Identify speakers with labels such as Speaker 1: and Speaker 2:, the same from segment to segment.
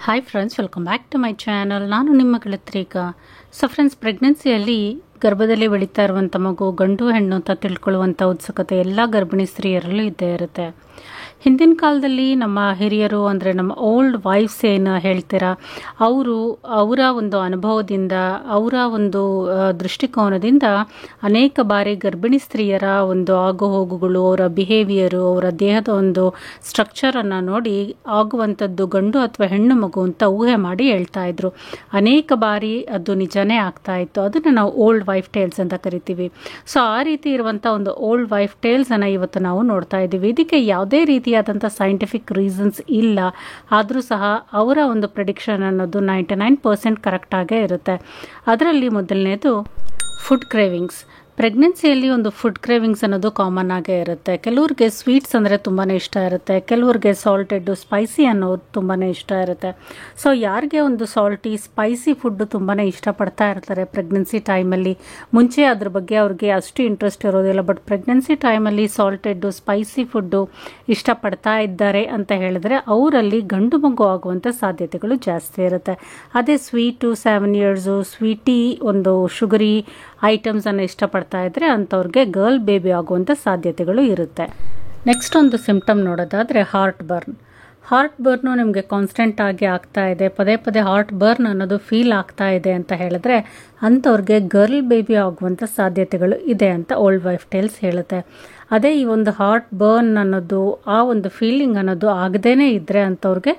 Speaker 1: Hi friends, welcome back to my channel. ನಾನು ನಿಮ್ಮ ಗೆಳತ್ರಿಕಾ. So friends, ಪ್ರೆಗ್ನೆನ್ಸಿಯಲ್ಲಿ ಗರ್ಭದಲ್ಲಿ ಬೆಳೀತಾ ಇರುವಂಥ ಮಗು ಗಂಡು ಹೆಣ್ಣು ಅಂತ ತಿಳ್ಕೊಳ್ಳುವಂಥ ಉತ್ಸುಕತೆ ಎಲ್ಲ ಗರ್ಭಿಣಿ ಸ್ತ್ರೀಯರಲ್ಲೂ ಇದ್ದೇ ಇರುತ್ತೆ. ಹಿಂದಿನ ಕಾಲದಲ್ಲಿ ನಮ್ಮ ಹಿರಿಯರು ಅಂದರೆ ನಮ್ಮ ಓಲ್ಡ್ ವೈಫ್ಸ್ ಏನು ಹೇಳ್ತೀರಾ, ಅವರ ಒಂದು ಅನುಭವದಿಂದ, ಅವರ ಒಂದು ದೃಷ್ಟಿಕೋನದಿಂದ ಅನೇಕ ಬಾರಿ ಗರ್ಭಿಣಿ ಸ್ತ್ರೀಯರ ಒಂದು ಆಗು ಹೋಗುಗಳು, ಅವರ ಬಿಹೇವಿಯರು, ಅವರ ದೇಹದ ಒಂದು ಸ್ಟ್ರಕ್ಚರನ್ನು ನೋಡಿ ಆಗುವಂಥದ್ದು ಗಂಡು ಅಥವಾ ಹೆಣ್ಣು ಮಗು ಅಂತ ಊಹೆ ಮಾಡಿ ಹೇಳ್ತಾ ಇದ್ರು. ಅನೇಕ ಬಾರಿ ಅದು ನಿಜನೇ ಆಗ್ತಾ ಇತ್ತು. ಅದನ್ನು ನಾವು ಓಲ್ಡ್ ವೈಫ್ ಟೇಲ್ಸ್ ಅಂತ ಕರಿತೀವಿ. ಸೊ ಆ ರೀತಿ ಇರುವಂಥ ಒಂದು ಓಲ್ಡ್ ವೈಫ್ ಟೇಲ್ಸನ್ನು ಇವತ್ತು ನಾವು ನೋಡ್ತಾ ಇದ್ದೀವಿ. ಇದಕ್ಕೆ ಯಾವುದೇ ರೀತಿಯಾದಂಥ ಸೈಂಟಿಫಿಕ್ ರೀಸನ್ಸ್ ಇಲ್ಲ. ಆದರೂ ಸಹ ಅವರ ಒಂದು ಪ್ರೆಡಿಕ್ಷನ್ ಅನ್ನೋದು 99% ಕರೆಕ್ಟಾಗೇ ಇರುತ್ತೆ. ಅದರಲ್ಲಿ ಮೊದಲನೇದು ಫುಡ್ ಕ್ರೇವಿಂಗ್ಸ್. ಪ್ರೆಗ್ನೆನ್ಸಿಯಲ್ಲಿ ಒಂದು ಫುಡ್ ಕ್ರೇವಿಂಗ್ಸ್ ಅನ್ನೋದು ಕಾಮನ್ ಆಗೇ ಇರುತ್ತೆ. ಕೆಲವ್ರಿಗೆ ಸ್ವೀಟ್ಸ್ ಅಂದರೆ ತುಂಬಾ ಇಷ್ಟ ಇರುತ್ತೆ, ಕೆಲವ್ರಿಗೆ ಸಾಲ್ಟೆಡ್ಡು ಸ್ಪೈಸಿ ಅನ್ನೋದು ತುಂಬಾ ಇಷ್ಟ ಇರುತ್ತೆ. ಸೊ ಯಾರಿಗೆ ಒಂದು ಸಾಲ್ಟಿ ಸ್ಪೈಸಿ ಫುಡ್ಡು ತುಂಬಾ ಇಷ್ಟಪಡ್ತಾ ಇರ್ತಾರೆ ಪ್ರೆಗ್ನೆನ್ಸಿ ಟೈಮಲ್ಲಿ, ಮುಂಚೆ ಅದ್ರ ಬಗ್ಗೆ ಅವ್ರಿಗೆ ಅಷ್ಟು ಇಂಟ್ರೆಸ್ಟ್ ಇರೋದಿಲ್ಲ, ಬಟ್ ಪ್ರೆಗ್ನೆನ್ಸಿ ಟೈಮಲ್ಲಿ ಸಾಲ್ಟೆಡ್ಡು ಸ್ಪೈಸಿ ಫುಡ್ಡು ಇಷ್ಟಪಡ್ತಾ ಇದ್ದಾರೆ ಅಂತ ಹೇಳಿದ್ರೆ ಅವರಲ್ಲಿ ಗಂಡು ಮಗು ಆಗುವಂಥ ಸಾಧ್ಯತೆಗಳು ಜಾಸ್ತಿ ಇರುತ್ತೆ. ಅದೇ ಸ್ವೀಟು 7 ಇಯರ್ಸು ಸ್ವೀಟಿ ಒಂದು ಶುಗರಿ ಐಟಮ್ಸನ್ನು ಇಷ್ಟಪಡ್ತಾ ಇದ್ದರೆ ಅಂಥವ್ರಿಗೆ ಗರ್ಲ್ ಬೇಬಿ ಆಗುವಂಥ ಸಾಧ್ಯತೆಗಳು ಇರುತ್ತೆ. ನೆಕ್ಸ್ಟ್ ಒಂದು ಸಿಂಪ್ಟಮ್ ನೋಡೋದಾದರೆ ಹಾರ್ಟ್ ಬರ್ನು ನಿಮಗೆ ಕಾನ್ಸ್ಟೆಂಟ್ ಆಗಿ ಆಗ್ತಾ ಇದೆ, ಪದೇ ಪದೇ ಹಾರ್ಟ್ ಬರ್ನ್ ಅನ್ನೋದು ಫೀಲ್ ಆಗ್ತಾ ಇದೆ ಅಂತ ಹೇಳಿದ್ರೆ ಅಂಥವ್ರಿಗೆ ಗರ್ಲ್ ಬೇಬಿ ಆಗುವಂಥ ಸಾಧ್ಯತೆಗಳು ಇದೆ ಅಂತ ಓಲ್ಡ್ ವೈಫ್ ಟೇಲ್ಸ್ ಹೇಳುತ್ತೆ. ಅದೇ ಈ ಒಂದು ಹಾರ್ಟ್ ಬರ್ನ್ ಅನ್ನೋದು, ಆ ಒಂದು ಫೀಲಿಂಗ್ ಅನ್ನೋದು ಆಗದೇನೆ ಇದ್ದರೆ ಅಂಥವ್ರಿಗೆ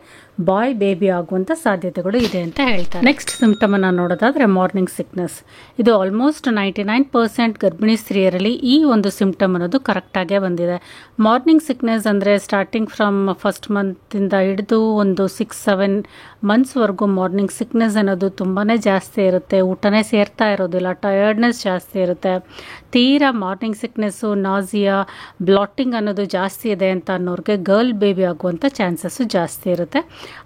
Speaker 1: ಬಾಯ್ ಬೇಬಿ ಆಗುವಂಥ ಸಾಧ್ಯತೆಗಳು ಇದೆ ಅಂತ ಹೇಳ್ತಾರೆ. ನೆಕ್ಸ್ಟ್ ಸಿಂಪ್ಟಮನ್ನು ನೋಡೋದಾದರೆ ಮಾರ್ನಿಂಗ್ ಸಿಕ್ನೆಸ್. ಇದು ಆಲ್ಮೋಸ್ಟ್ 99% ಗರ್ಭಿಣಿ ಸ್ತ್ರೀಯರಲ್ಲಿ ಈ ಒಂದು ಸಿಂಪ್ಟಮ್ ಅನ್ನೋದು ಕರೆಕ್ಟಾಗೇ ಬಂದಿದೆ. ಮಾರ್ನಿಂಗ್ ಸಿಕ್ನೆಸ್ ಅಂದರೆ ಸ್ಟಾರ್ಟಿಂಗ್ ಫ್ರಮ್ ಫಸ್ಟ್ ಮಂತಿಂದ ಹಿಡಿದು ಒಂದು 6-7 ಮಂತ್ಸ್ವರೆಗೂ ಮಾರ್ನಿಂಗ್ ಸಿಕ್ನೆಸ್ ಅನ್ನೋದು ತುಂಬಾ ಜಾಸ್ತಿ ಇರುತ್ತೆ. ಊಟನೇ ಸೇರ್ತಾ ಇರೋದಿಲ್ಲ, ಟಯರ್ಡ್ನೆಸ್ ಜಾಸ್ತಿ ಇರುತ್ತೆ. ತೀರಾ ಮಾರ್ನಿಂಗ್ ಸಿಕ್ನೆಸ್ಸು, ನಾಸಿಯಾ, ಬ್ಲಾಟಿಂಗ್ ಅನ್ನೋದು ಜಾಸ್ತಿ ಇದೆ ಅಂತ ಅನ್ನೋರಿಗೆ ಗರ್ಲ್ ಬೇಬಿ ಆಗುವಂಥ ಚಾನ್ಸಸ್ಸು ಜಾಸ್ತಿ ಇರುತ್ತೆ.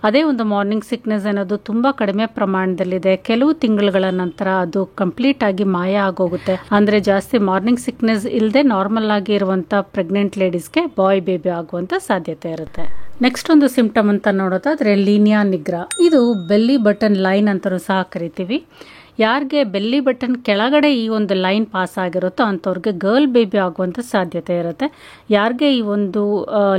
Speaker 1: ಅದೇ ಒಂದು ಮಾರ್ನಿಂಗ್ ಸಿಕ್ನೆಸ್ ಅನ್ನೋದು ತುಂಬ ಕಡಿಮೆ ಪ್ರಮಾಣದಲ್ಲಿದೆ. ಕೆಲವು ತಿಂಗಳುಗಳ ನಂತರ ಅದು ಕಂಪ್ಲೀಟ್ ಆಗಿ ಮಾಯ ಆಗೋಗುತ್ತೆ. ಅಂದರೆ ಜಾಸ್ತಿ ಮಾರ್ನಿಂಗ್ ಸಿಕ್ನೆಸ್ ಇಲ್ಲದೆ ನಾರ್ಮಲ್ ಆಗಿ ಇರುವಂಥ ಪ್ರೆಗ್ನೆಂಟ್ ಲೇಡೀಸ್ಗೆ ಬಾಯ್ ಬೇಬಿ ಆಗುವಂಥ ಸಾಧ್ಯತೆ ಇರುತ್ತೆ. ನೆಕ್ಸ್ಟ್ ಒಂದು ಸಿಂಪ್ಟಮ್ ಅಂತ ನೋಡೋದಾದರೆ ಲೀನಿಯಾ ನಿಗ್ರಾ. ಇದು ಬೆಲ್ಲಿ ಬಟನ್ ಲೈನ್ ಅಂತಲೂ ಸಹ ಕರಿತೀವಿ. ಯಾರಿಗೆ ಬೆಲ್ಲಿ ಬಟನ್ ಕೆಳಗಡೆ ಈ ಒಂದು ಲೈನ್ ಪಾಸ್ ಆಗಿರುತ್ತೋ ಅಂಥವ್ರಿಗೆ ಗರ್ಲ್ ಬೇಬಿ ಆಗುವಂಥ ಸಾಧ್ಯತೆ ಇರುತ್ತೆ. ಯಾರಿಗೆ ಈ ಒಂದು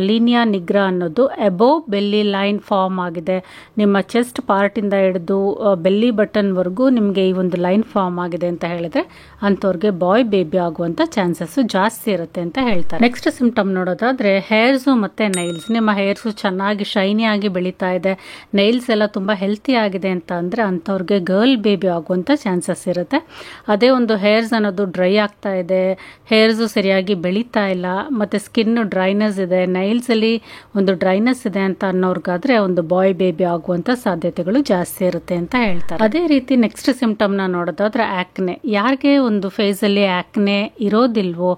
Speaker 1: ಲೀನಿಯಾ ನಿಗ್ರಾ ಅನ್ನೋದು ಅಬೋವ್ ಬೆಲ್ಲಿ ಲೈನ್ ಫಾರ್ಮ್ ಆಗಿದೆ, ನಿಮ್ಮ ಚೆಸ್ಟ್ ಪಾರ್ಟಿಂದ ಹಿಡಿದು ಬೆಲ್ಲಿ ಬಟನ್ವರೆಗೂ ನಿಮಗೆ ಈ ಒಂದು ಲೈನ್ ಫಾರ್ಮ್ ಆಗಿದೆ ಅಂತ ಹೇಳಿದ್ರೆ ಅಂಥವ್ರಿಗೆ ಬಾಯ್ ಬೇಬಿ ಆಗುವಂಥ ಚಾನ್ಸಸ್ಸು ಜಾಸ್ತಿ ಇರುತ್ತೆ ಅಂತ ಹೇಳ್ತಾರೆ. ನೆಕ್ಸ್ಟ್ ಸಿಂಪ್ಟಮ್ ನೋಡೋದಾದರೆ ಹೇರ್ಸು ಮತ್ತು ನೈಲ್ಸ್. ನಿಮ್ಮ ಹೇರ್ಸು ಚೆನ್ನಾಗಿ ಶೈನಿ ಆಗಿ ಬೆಳೀತಾ ಇದೆ, ನೈಲ್ಸ್ ಎಲ್ಲ ತುಂಬ ಹೆಲ್ತಿ ಆಗಿದೆ ಅಂತ ಅಂದರೆ ಅಂಥವ್ರಿಗೆ ಗರ್ಲ್ ಬೇಬಿ ಆಗುವಂಥ ಚಾನ್ಸಸ್ ಇರುತ್ತೆ. ಅದೇ ಒಂದು ಹೇರ್ಸ್ ಅನ್ನೋದು ಡ್ರೈ ಆಗ್ತಾ ಇದೆ, ಹೇರ್ಸು ಸರಿಯಾಗಿ ಬೆಳೀತಾ ಇಲ್ಲ, ಮತ್ತು ಸ್ಕಿನ್ನು ಡ್ರೈನೆಸ್ ಇದೆ, ನೈಲ್ಸಲ್ಲಿ ಒಂದು ಡ್ರೈನೆಸ್ ಇದೆ ಅಂತ ಅನ್ನೋರ್ಗಾದ್ರೆ ಒಂದು ಬಾಯ್ ಬೇಬಿ ಆಗುವಂಥ ಸಾಧ್ಯತೆಗಳು ಜಾಸ್ತಿ ಇರುತ್ತೆ ಅಂತ ಹೇಳ್ತಾರೆ. ಅದೇ ರೀತಿ ನೆಕ್ಸ್ಟ್ ಸಿಂಪ್ಟಮ್ನ ನೋಡೋದಾದ್ರೆ ಆಕ್ನೆ. ಯಾರಿಗೆ ಒಂದು ಫೇಸಲ್ಲಿ ಆಕ್ನೆ ಇರೋದಿಲ್ವೋ,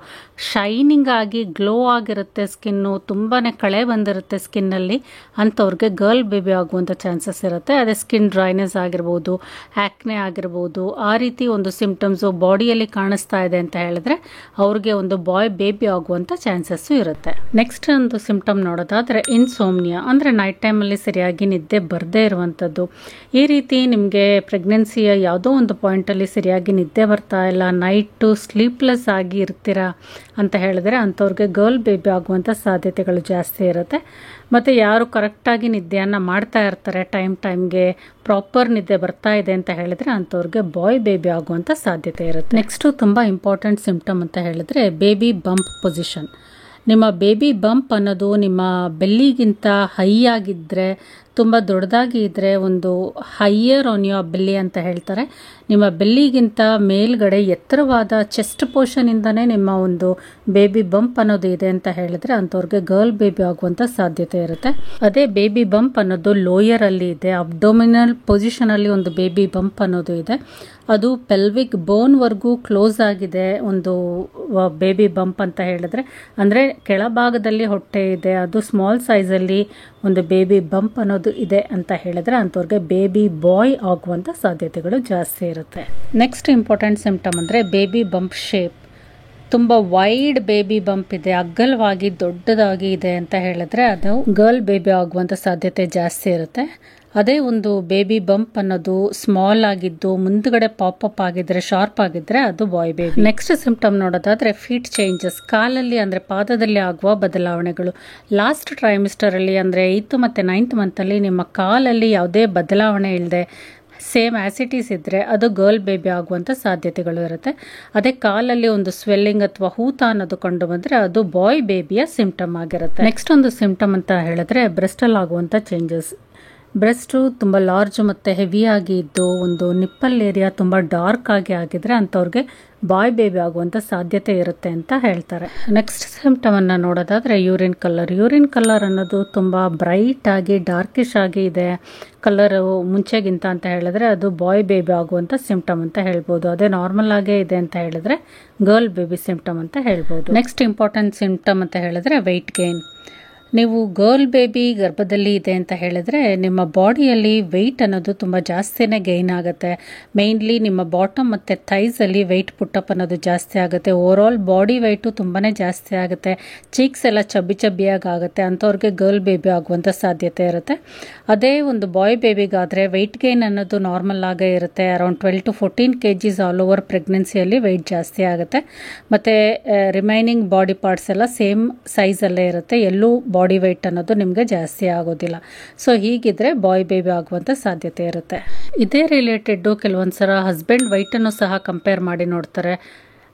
Speaker 1: ಶೈನಿಂಗ್ ಆಗಿ ಗ್ಲೋ ಆಗಿರುತ್ತೆ ಸ್ಕಿನ್ನು, ತುಂಬಾ ಕಳೆ ಬಂದಿರುತ್ತೆ ಸ್ಕಿನ್ನಲ್ಲಿ, ಅಂಥವ್ರಿಗೆ ಗರ್ಲ್ ಬೇಬಿ ಆಗುವಂಥ ಚಾನ್ಸಸ್ ಇರುತ್ತೆ. ಅದೇ ಸ್ಕಿನ್ ಡ್ರೈನೆಸ್ ಆಗಿರ್ಬೋದು, ಆಕ್ನೆ ಆಗಿರ್ಬೋದು, ಆ ರೀತಿ ಒಂದು ಸಿಂಪ್ಟಮ್ಸು ಬಾಡಿಯಲ್ಲಿ ಕಾಣಿಸ್ತಾ ಇದೆ ಅಂತ ಹೇಳಿದ್ರೆ ಅವ್ರಿಗೆ ಒಂದು ಬಾಯ್ ಬೇಬಿ ಆಗುವಂಥ ಚಾನ್ಸಸ್ಸು ಇರುತ್ತೆ. ನೆಕ್ಸ್ಟ್ ಒಂದು ಸಿಂಪ್ಟಮ್ ನೋಡೋದಾದರೆ ಇನ್ಸೋಮ್ನಿಯಾ, ಅಂದರೆ ನೈಟ್ ಟೈಮಲ್ಲಿ ಸರಿಯಾಗಿ ನಿದ್ದೆ ಬರದೇ ಇರುವಂಥದ್ದು. ಈ ರೀತಿ ನಿಮಗೆ ಪ್ರೆಗ್ನೆನ್ಸಿಯ ಯಾವುದೋ ಒಂದು ಪಾಯಿಂಟಲ್ಲಿ ಸರಿಯಾಗಿ ನಿದ್ದೆ ಬರ್ತಾ ಇಲ್ಲ, ನೈಟು ಸ್ಲೀಪ್ಲೆಸ್ ಆಗಿ ಇರ್ತೀರಾ ಅಂತ ಹೇಳಿದ್ರೆ ಅಂಥವ್ರಿಗೆ ಗರ್ಲ್ ಬೇಬಿ ಆಗುವಂಥ ಸಾಧ್ಯತೆಗಳು ಜಾಸ್ತಿ ಇರುತ್ತೆ. ಮತ್ತು ಯಾರು ಕರೆಕ್ಟಾಗಿ ನಿದ್ದೆಯನ್ನು ಮಾಡ್ತಾ ಇರ್ತಾರೆ, ಟೈಮ್ಗೆ ಪ್ರಾಪರ್ ನಿದ್ದೆ ಬರ್ತಾ ಇದೆ ಅಂತ ಹೇಳಿದ್ರೆ ಅಂಥವ್ರಿಗೆ ಬಾಯ್ ಬೇಬಿ ಆಗುವಂಥ ಸಾಧ್ಯತೆ ಇರುತ್ತೆ. ನೆಕ್ಸ್ಟು ತುಂಬ ಇಂಪಾರ್ಟೆಂಟ್ ಸಿಂಪ್ಟಮ್ ಅಂತ ಹೇಳಿದ್ರೆ ಬೇಬಿ ಬಂಪ್ ಪೊಸಿಷನ್. ನಿಮ್ಮ ಬೇಬಿ ಬಂಪ್ ಅನ್ನೋದು ನಿಮ್ಮ ಬೆಲ್ಲಿಗಿಂತ ಹೈ ಆಗಿದ್ದರೆ, ತುಂಬ ದೊಡ್ಡದಾಗಿ ಇದ್ದರೆ, ಒಂದು ಹೈಯರ್ ಆನ್ ಯುವರ್ ಬೆಲ್ಲಿ ಅಂತ ಹೇಳ್ತಾರೆ. ನಿಮ್ಮ ಬೆಲ್ಲಿಗಿಂತ ಮೇಲ್ಗಡೆ ಎತ್ತರವಾದ ಚೆಸ್ಟ್ ಪೋರ್ಷನಿಂದನೇ ನಿಮ್ಮ ಒಂದು ಬೇಬಿ ಬಂಪ್ ಅನ್ನೋದು ಇದೆ ಅಂತ ಹೇಳಿದ್ರೆ ಅಂಥವ್ರಿಗೆ ಗರ್ಲ್ ಬೇಬಿ ಆಗುವಂಥ ಸಾಧ್ಯತೆ ಇರುತ್ತೆ. ಅದೇ ಬೇಬಿ ಬಂಪ್ ಅನ್ನೋದು ಲೋಯರಲ್ಲಿ ಇದೆ, ಅಬ್ಡೋಮಿನಲ್ ಪೊಸಿಷನಲ್ಲಿ ಒಂದು ಬೇಬಿ ಬಂಪ್ ಅನ್ನೋದು ಇದೆ, ಅದು ಪೆಲ್ವಿಕ್ ಬೋನ್ವರೆಗೂ ಕ್ಲೋಸ್ ಆಗಿದೆ ಒಂದು ಬೇಬಿ ಬಂಪ್ ಅಂತ ಹೇಳಿದ್ರೆ. ಅಂದರೆ ಕೆಳಭಾಗದಲ್ಲಿ ಹೊಟ್ಟೆ ಇದೆ, ಅದು ಸ್ಮಾಲ್ ಸೈಜಲ್ಲಿ ಒಂದು ಬೇಬಿ ಬಂಪ್ ಅನ್ನೋದು ಇದೆ ಅಂತ ಹೇಳಿದ್ರೆ ಅಂಥವ್ರಿಗೆ ಬೇಬಿ ಬಾಯ್ ಆಗುವಂಥ ಸಾಧ್ಯತೆಗಳು ಜಾಸ್ತಿ ಇರುತ್ತೆ. ನೆಕ್ಸ್ಟ್ ಇಂಪಾರ್ಟೆಂಟ್ ಸಿಂಪ್ಟಮ್ ಅಂದರೆ ಬೇಬಿ ಬಂಪ್ ಶೇಪ್. ತುಂಬ ವೈಡ್ ಬೇಬಿ ಬಂಪ್ ಇದೆ, ಅಗ್ಗಲವಾಗಿ ದೊಡ್ಡದಾಗಿ ಇದೆ ಅಂತ ಹೇಳಿದ್ರೆ ಅದು ಗರ್ಲ್ ಬೇಬಿ ಆಗುವಂಥ ಸಾಧ್ಯತೆ ಜಾಸ್ತಿ ಇರುತ್ತೆ. ಅದೇ ಒಂದು ಬೇಬಿ ಬಂಪ್ ಅನ್ನೋದು ಸ್ಮಾಲ್ ಆಗಿದ್ದು ಮುಂದ್ಗಡೆ ಪಾಪಪ್ ಆಗಿದ್ರೆ, ಶಾರ್ಪ್ ಆಗಿದ್ರೆ ಅದು ಬಾಯ್ ಬೇಬಿ. ನೆಕ್ಸ್ಟ್ ಸಿಂಪ್ಟಮ್ ನೋಡೋದಾದ್ರೆ ಫೀಟ್ ಚೇಂಜಸ್, ಕಾಲಲ್ಲಿ ಅಂದರೆ ಪಾದದಲ್ಲಿ ಆಗುವ ಬದಲಾವಣೆಗಳು. ಲಾಸ್ಟ್ ಟ್ರೈಮಿಸ್ಟರಲ್ಲಿ ಅಂದರೆ 8th ಮತ್ತು 9th ಮಂತಲ್ಲಿ ನಿಮ್ಮ ಕಾಲಲ್ಲಿ ಯಾವುದೇ ಬದಲಾವಣೆ ಇಲ್ಲದೆ ಸೇಮ್ ಆಸಿಟೀಸ್ ಇದ್ದರೆ ಅದು ಗರ್ಲ್ ಬೇಬಿ ಆಗುವಂಥ ಸಾಧ್ಯತೆಗಳು ಇರುತ್ತೆ. ಅದೇ ಕಾಲಲ್ಲಿ ಒಂದು ಸ್ವೆಲ್ಲಿಂಗ್ ಅಥವಾ ಹೂತ ಅನ್ನೋದು ಕಂಡು ಬಂದರೆ ಅದು ಬಾಯ್ ಬೇಬಿಯ ಸಿಂಪ್ಟಮ್ ಆಗಿರುತ್ತೆ. ನೆಕ್ಸ್ಟ್ ಒಂದು ಸಿಂಪ್ಟಮ್ ಅಂತ ಹೇಳಿದ್ರೆ ಬ್ರೆಸ್ಟಲ್ಲಿ ಆಗುವಂಥ ಚೇಂಜಸ್. ಬ್ರೆಸ್ಟು ತುಂಬ ಲಾರ್ಜ್ ಮತ್ತು ಹೆವಿಯಾಗಿ ಇದ್ದು ಒಂದು ನಿಪ್ಪಲ್ ಏರಿಯಾ ತುಂಬ ಡಾರ್ಕ್ ಆಗಿ ಆಗಿದ್ರೆ ಅಂಥವ್ರಿಗೆ ಬಾಯ್ ಬೇಬಿ ಆಗುವಂಥ ಸಾಧ್ಯತೆ ಇರುತ್ತೆ ಅಂತ ಹೇಳ್ತಾರೆ. ನೆಕ್ಸ್ಟ್ ಸಿಂಪ್ಟಮನ್ನು ನೋಡೋದಾದರೆ ಯೂರಿನ್ ಕಲರ್. ಯೂರಿನ್ ಕಲರ್ ಅನ್ನೋದು ತುಂಬ ಬ್ರೈಟ್ ಆಗಿ ಡಾರ್ಕಿಶ್ ಆಗಿ ಇದೆ ಕಲರು ಮುಂಚೆಗಿಂತ ಅಂತ ಹೇಳಿದ್ರೆ ಅದು ಬಾಯ್ ಬೇಬಿ ಆಗುವಂಥ ಸಿಂಪ್ಟಮ್ ಅಂತ ಹೇಳ್ಬೋದು. ಅದೇ ನಾರ್ಮಲ್ ಆಗೇ ಇದೆ ಅಂತ ಹೇಳಿದ್ರೆ ಗರ್ಲ್ ಬೇಬಿ ಸಿಂಪ್ಟಮ್ ಅಂತ ಹೇಳ್ಬೋದು. ನೆಕ್ಸ್ಟ್ ಇಂಪಾರ್ಟೆಂಟ್ ಸಿಂಪ್ಟಮ್ ಅಂತ ಹೇಳಿದ್ರೆ ವೆಯ್ಟ್ ಗೇನ್. ನೀವು ಗರ್ಲ್ ಬೇಬಿ ಗರ್ಭದಲ್ಲಿ ಇದೆ ಅಂತ ಹೇಳಿದ್ರೆ ನಿಮ್ಮ ಬಾಡಿಯಲ್ಲಿ ವೆಯ್ಟ್ ಅನ್ನೋದು ತುಂಬ ಜಾಸ್ತಿನೇ ಗೈನ್ ಆಗುತ್ತೆ. ಮೇಯ್ನ್ಲಿ ನಿಮ್ಮ ಬಾಟಮ್ ಮತ್ತು ಥೈಸಲ್ಲಿ ವೆಯ್ಟ್ ಪುಟ್ಟಪ್ ಅನ್ನೋದು ಜಾಸ್ತಿ ಆಗುತ್ತೆ. ಓವರಾಲ್ ಬಾಡಿ ವೆಯ್ಟು ತುಂಬಾ ಜಾಸ್ತಿ ಆಗುತ್ತೆ. ಚೀಕ್ಸ್ ಎಲ್ಲ ಚಬ್ಬಿಯಾಗಿ ಆಗುತ್ತೆ. ಅಂಥವ್ರಿಗೆ ಗರ್ಲ್ ಬೇಬಿ ಆಗುವಂಥ ಸಾಧ್ಯತೆ ಇರುತ್ತೆ. ಅದೇ ಒಂದು ಬಾಯ್ ಬೇಬಿಗಾದರೆ ವೆಯ್ಟ್ ಗೈನ್ ಅನ್ನೋದು ನಾರ್ಮಲ್ ಆಗೇ ಇರುತ್ತೆ. Around 12 to 14 kgs all over ಪ್ರೆಗ್ನೆನ್ಸಿಯಲ್ಲಿ ವೆಯ್ಟ್ ಜಾಸ್ತಿ ಆಗುತ್ತೆ. ಮತ್ತು ರಿಮೈನಿಂಗ್ ಬಾಡಿ ಪಾರ್ಟ್ಸ್ ಎಲ್ಲ ಸೇಮ್ ಸೈಜಲ್ಲೇ ಇರುತ್ತೆ. ಎಲ್ಲೂ ಬಾಡಿ ವೆಯ್ಟ್ ಅನ್ನೋದು ನಿಮಗೆ ಜಾಸ್ತಿ ಆಗೋದಿಲ್ಲ. ಸೊ ಹೀಗಿದ್ರೆ ಬಾಯ್ ಬೇಬಿ ಆಗುವಂಥ ಸಾಧ್ಯತೆ ಇರುತ್ತೆ. ಇದೇ ರಿಲೇಟೆಡ್ಡು ಕೆಲವೊಂದು ಸಲ ಹಸ್ಬೆಂಡ್ ವೆಯ್ಟನ್ನು ಸಹ ಕಂಪೇರ್ ಮಾಡಿ ನೋಡ್ತಾರೆ.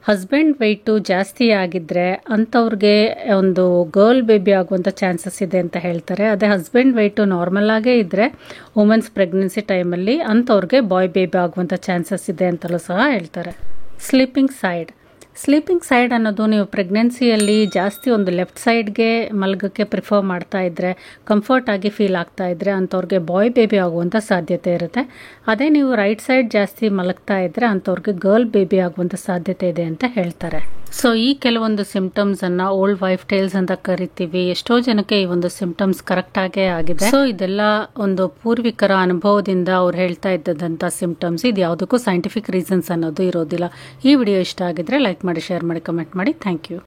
Speaker 1: ಹಸ್ಬೆಂಡ್ ವೆಯ್ಟು ಜಾಸ್ತಿ ಆಗಿದ್ದರೆ ಅಂಥವ್ರಿಗೆ ಒಂದು ಗರ್ಲ್ ಬೇಬಿ ಆಗುವಂಥ ಚಾನ್ಸಸ್ ಇದೆ ಅಂತ ಹೇಳ್ತಾರೆ. ಅದೇ ಹಸ್ಬೆಂಡ್ ವೆಯ್ಟು ನಾರ್ಮಲ್ ಆಗೇ ಇದ್ದರೆ ವುಮೆನ್ಸ್ ಪ್ರೆಗ್ನೆನ್ಸಿ ಟೈಮಲ್ಲಿ ಅಂಥವ್ರಿಗೆ ಬಾಯ್ ಬೇಬಿ ಆಗುವಂಥ ಚಾನ್ಸಸ್ ಇದೆ ಅಂತಲೂ ಸಹ ಹೇಳ್ತಾರೆ. ಸ್ಲೀಪಿಂಗ್ ಸೈಡ್ ಅನ್ನೋದು ನೀವು ಪ್ರೆಗ್ನೆನ್ಸಿಯಲ್ಲಿ ಜಾಸ್ತಿ ಒಂದು ಲೆಫ್ಟ್ ಸೈಡ್ಗೆ ಮಲಗಕ್ಕೆ ಪ್ರಿಫರ್ ಮಾಡ್ತಾ ಇದ್ದರೆ, ಕಂಫರ್ಟ್ ಆಗಿ ಫೀಲ್ ಆಗ್ತಾ ಇದ್ದರೆ ಅಂಥವ್ರಿಗೆ ಬಾಯ್ ಬೇಬಿ ಆಗುವಂಥ ಸಾಧ್ಯತೆ ಇರುತ್ತೆ. ಅದೇ ನೀವು ರೈಟ್ ಸೈಡ್ ಜಾಸ್ತಿ ಮಲಗ್ತಾ ಇದ್ದರೆ ಅಂಥವ್ರಿಗೆ ಗರ್ಲ್ ಬೇಬಿ ಆಗುವಂಥ ಸಾಧ್ಯತೆ ಇದೆ ಅಂತ ಹೇಳ್ತಾರೆ. ಸೊ ಈ ಕೆಲವೊಂದು ಸಿಂಪ್ಟಮ್ಸನ್ನು ಓಲ್ಡ್ ವೈಫ್ ಟೇಲ್ಸ್ ಅಂತ ಕರಿತೀವಿ. ಎಷ್ಟೋ ಜನಕ್ಕೆ ಈ ಒಂದು ಸಿಂಪ್ಟಮ್ಸ್ ಕರೆಕ್ಟಾಗೇ ಆಗಿದೆ. ಸೊ ಇದೆಲ್ಲ ಒಂದು ಪೂರ್ವಿಕರ ಅನುಭವದಿಂದ ಅವ್ರು ಹೇಳ್ತಾ ಇದ್ದಂಥ ಸಿಂಪ್ಟಮ್ಸ್. ಇದು ಯಾವುದಕ್ಕೂ ಸೈಂಟಿಫಿಕ್ ರೀಸನ್ಸ್ ಅನ್ನೋದು ಇರೋದಿಲ್ಲ. ಈ ವಿಡಿಯೋ ಇಷ್ಟ ಆಗಿದ್ರೆ ಲೈಕ್ ಮಾಡಿ, ಶೇರ್ ಮಾಡಿ, ಕಮೆಂಟ್ ಮಾಡಿ. Thank you.